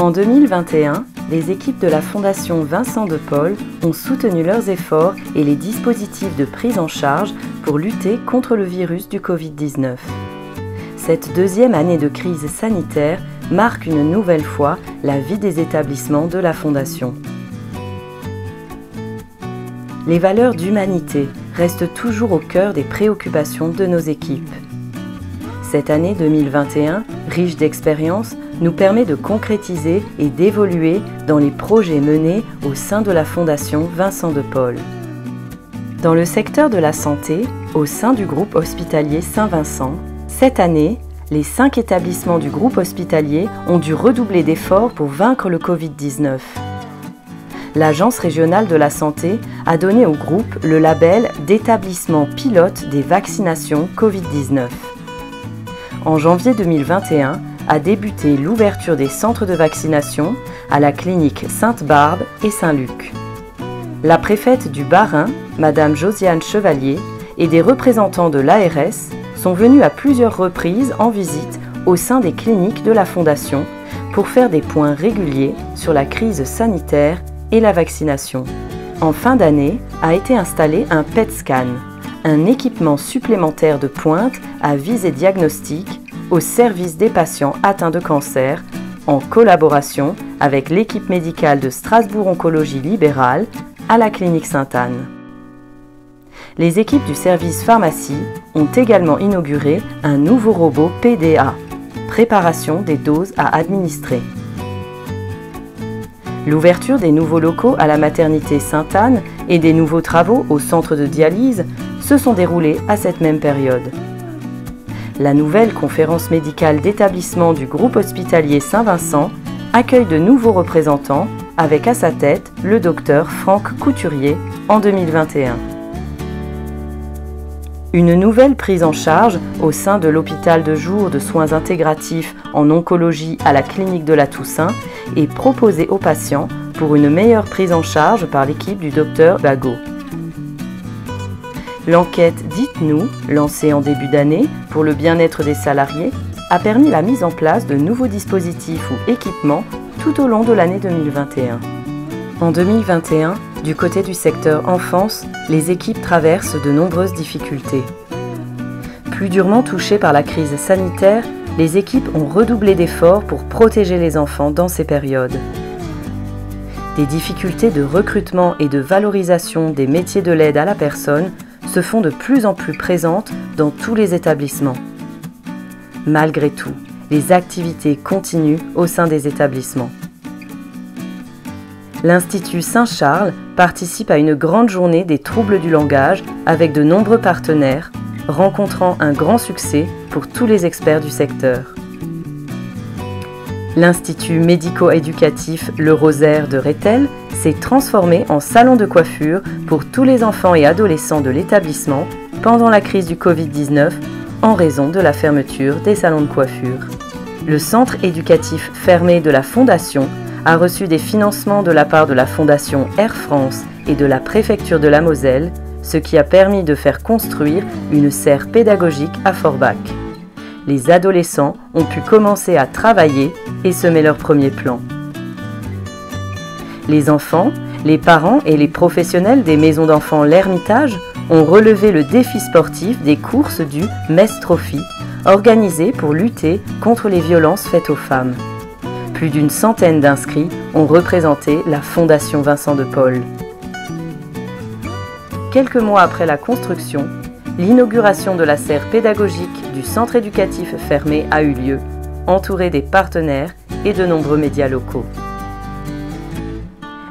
En 2021, les équipes de la Fondation Vincent de Paul ont soutenu leurs efforts et les dispositifs de prise en charge pour lutter contre le virus du Covid-19. Cette deuxième année de crise sanitaire marque une nouvelle fois la vie des établissements de la Fondation. Les valeurs d'humanité restent toujours au cœur des préoccupations de nos équipes. Cette année 2021, riche d'expériences, nous permet de concrétiser et d'évoluer dans les projets menés au sein de la Fondation Vincent de Paul. Dans le secteur de la santé, au sein du groupe hospitalier Saint-Vincent, cette année, les 5 établissements du groupe hospitalier ont dû redoubler d'efforts pour vaincre le Covid-19. L'Agence régionale de la santé a donné au groupe le label d'établissement pilote des vaccinations Covid-19. En janvier 2021, a débuté l'ouverture des centres de vaccination à la clinique Sainte-Barbe et Saint-Luc. La préfète du Bas-Rhin, Madame Josiane Chevalier, et des représentants de l'ARS sont venus à plusieurs reprises en visite au sein des cliniques de la Fondation pour faire des points réguliers sur la crise sanitaire et la vaccination. En fin d'année, a été installé un PET scan, un équipement supplémentaire de pointe à visée diagnostique au service des patients atteints de cancer, en collaboration avec l'équipe médicale de Strasbourg Oncologie Libérale à la clinique Sainte-Anne. Les équipes du service pharmacie ont également inauguré un nouveau robot PDA, préparation des doses à administrer. L'ouverture des nouveaux locaux à la maternité Sainte-Anne et des nouveaux travaux au centre de dialyse se sont déroulés à cette même période. La nouvelle conférence médicale d'établissement du groupe hospitalier Saint-Vincent accueille de nouveaux représentants avec à sa tête le docteur Franck Couturier en 2021. Une nouvelle prise en charge au sein de l'hôpital de jour de soins intégratifs en oncologie à la clinique de la Toussaint est proposée aux patients pour une meilleure prise en charge par l'équipe du docteur Bagot. L'enquête Dites-nous, lancée en début d'année pour le bien-être des salariés, a permis la mise en place de nouveaux dispositifs ou équipements tout au long de l'année 2021. En 2021, du côté du secteur enfance, les équipes traversent de nombreuses difficultés. Plus durement touchées par la crise sanitaire, les équipes ont redoublé d'efforts pour protéger les enfants dans ces périodes. Des difficultés de recrutement et de valorisation des métiers de l'aide à la personne se font de plus en plus présentes dans tous les établissements. Malgré tout, les activités continuent au sein des établissements. L'Institut Saint-Charles participe à une grande journée des troubles du langage avec de nombreux partenaires, rencontrant un grand succès pour tous les experts du secteur. L'Institut médico-éducatif Le Rosaire de Rethel s'est transformé en salon de coiffure pour tous les enfants et adolescents de l'établissement pendant la crise du Covid-19 en raison de la fermeture des salons de coiffure. Le centre éducatif fermé de la Fondation a reçu des financements de la part de la Fondation Air France et de la préfecture de la Moselle, ce qui a permis de faire construire une serre pédagogique à Forbach. Les adolescents ont pu commencer à travailler et semer leurs premiers plants. Les enfants, les parents et les professionnels des maisons d'enfants L'Ermitage ont relevé le défi sportif des courses du Metz Trophy, organisées pour lutter contre les violences faites aux femmes. Plus d'une centaine d'inscrits ont représenté la Fondation Vincent de Paul. Quelques mois après la construction, l'inauguration de la serre pédagogique du centre éducatif fermé a eu lieu, entourée des partenaires et de nombreux médias locaux.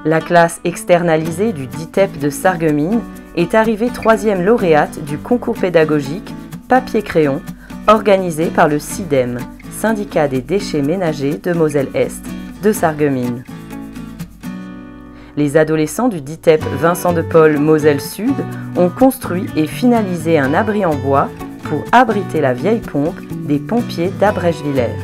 La classe externalisée du DITEP de Sarreguemines est arrivée 3e lauréate du concours pédagogique Papier-Crayon organisé par le SIDEM, Syndicat des déchets ménagers de Moselle-Est, de Sarreguemines. Les adolescents du DITEP Vincent de Paul Moselle Sud ont construit et finalisé un abri en bois pour abriter la vieille pompe des pompiers d'Abrèche-Villers.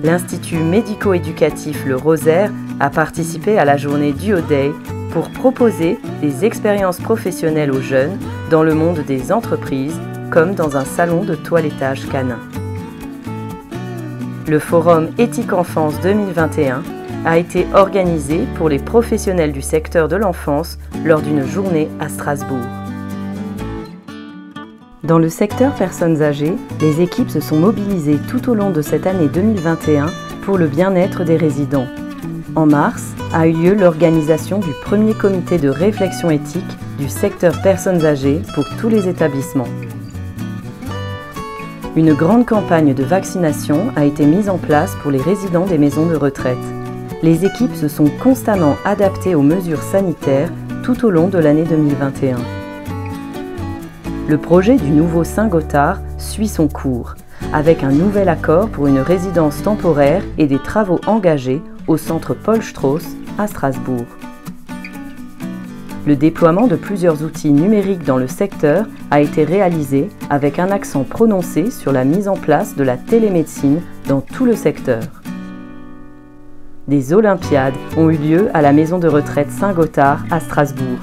L'Institut médico-éducatif Le Rosaire a participé à la journée Duo Day pour proposer des expériences professionnelles aux jeunes dans le monde des entreprises comme dans un salon de toilettage canin. le forum Éthique Enfance 2021 a été organisé pour les professionnels du secteur de l'enfance lors d'une journée à Strasbourg. Dans le secteur personnes âgées, les équipes se sont mobilisées tout au long de cette année 2021 pour le bien-être des résidents. En mars, a eu lieu l'organisation du premier comité de réflexion éthique du secteur personnes âgées pour tous les établissements. Une grande campagne de vaccination a été mise en place pour les résidents des maisons de retraite. Les équipes se sont constamment adaptées aux mesures sanitaires tout au long de l'année 2021. Le projet du nouveau Saint-Gothard suit son cours, avec un nouvel accord pour une résidence temporaire et des travaux engagés au centre Paul Strauss à Strasbourg. Le déploiement de plusieurs outils numériques dans le secteur a été réalisé avec un accent prononcé sur la mise en place de la télémédecine dans tout le secteur. Des Olympiades ont eu lieu à la maison de retraite Saint-Gothard à Strasbourg,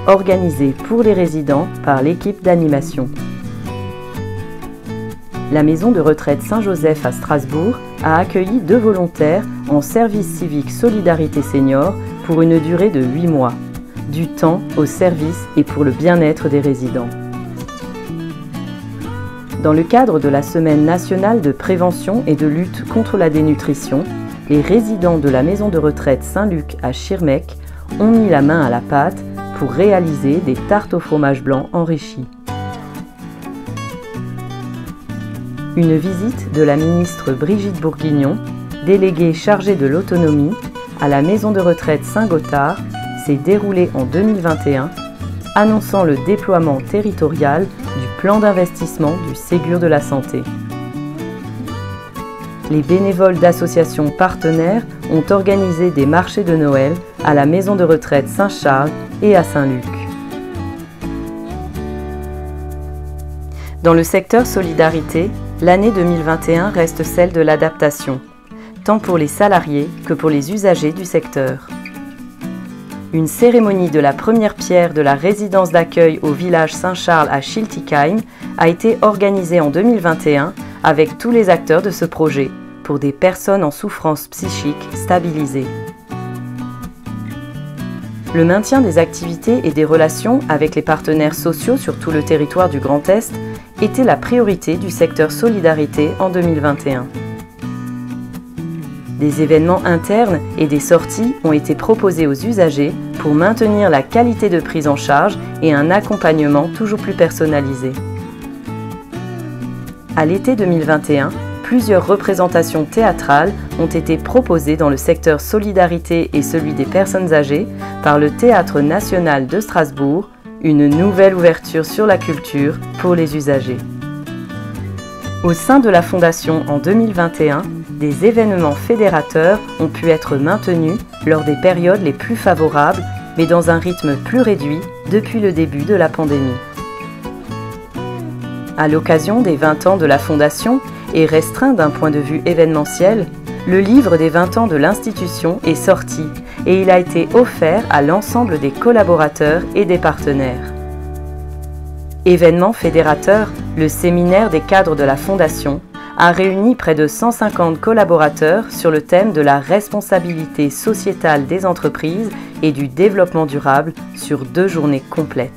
organisée pour les résidents par l'équipe d'animation. La maison de retraite Saint-Joseph à Strasbourg a accueilli 2 volontaires en service civique Solidarité Senior pour une durée de 8 mois. Du temps au service et pour le bien-être des résidents. Dans le cadre de la Semaine nationale de prévention et de lutte contre la dénutrition, les résidents de la maison de retraite Saint-Luc à Schirmeck ont mis la main à la pâte pour réaliser des tartes au fromage blanc enrichies. Une visite de la ministre Brigitte Bourguignon, déléguée chargée de l'autonomie, à la maison de retraite Saint-Gothard s'est déroulée en 2021, annonçant le déploiement territorial du plan d'investissement du Ségur de la santé. Les bénévoles d'associations partenaires ont organisé des marchés de Noël à la maison de retraite Saint-Charles et à Saint-Luc. Dans le secteur solidarité, l'année 2021 reste celle de l'adaptation, tant pour les salariés que pour les usagers du secteur. Une cérémonie de la première pierre de la résidence d'accueil au village Saint-Charles à Schiltigheim a été organisée en 2021 avec tous les acteurs de ce projet pour des personnes en souffrance psychique stabilisées. Le maintien des activités et des relations avec les partenaires sociaux sur tout le territoire du Grand Est était la priorité du secteur solidarité en 2021. Des événements internes et des sorties ont été proposés aux usagers pour maintenir la qualité de prise en charge et un accompagnement toujours plus personnalisé. À l'été 2021, plusieurs représentations théâtrales ont été proposées dans le secteur solidarité et celui des personnes âgées par le Théâtre national de Strasbourg, une nouvelle ouverture sur la culture pour les usagers. Au sein de la Fondation en 2021, des événements fédérateurs ont pu être maintenus lors des périodes les plus favorables, mais dans un rythme plus réduit depuis le début de la pandémie. À l'occasion des 20 ans de la Fondation, et restreint d'un point de vue événementiel, le livre des 20 ans de l'institution est sorti et il a été offert à l'ensemble des collaborateurs et des partenaires. Événement fédérateur, le séminaire des cadres de la Fondation a réuni près de 150 collaborateurs sur le thème de la responsabilité sociétale des entreprises et du développement durable sur 2 journées complètes.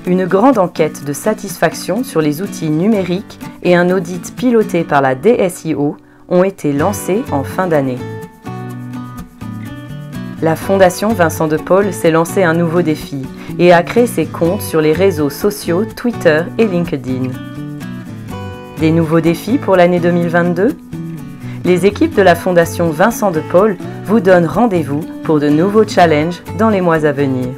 Une grande enquête de satisfaction sur les outils numériques et un audit piloté par la DSIO ont été lancés en fin d'année. La Fondation Vincent de Paul s'est lancé un nouveau défi et a créé ses comptes sur les réseaux sociaux Twitter et LinkedIn. Des nouveaux défis pour l'année 2022 ? Les équipes de la Fondation Vincent de Paul vous donnent rendez-vous pour de nouveaux challenges dans les mois à venir.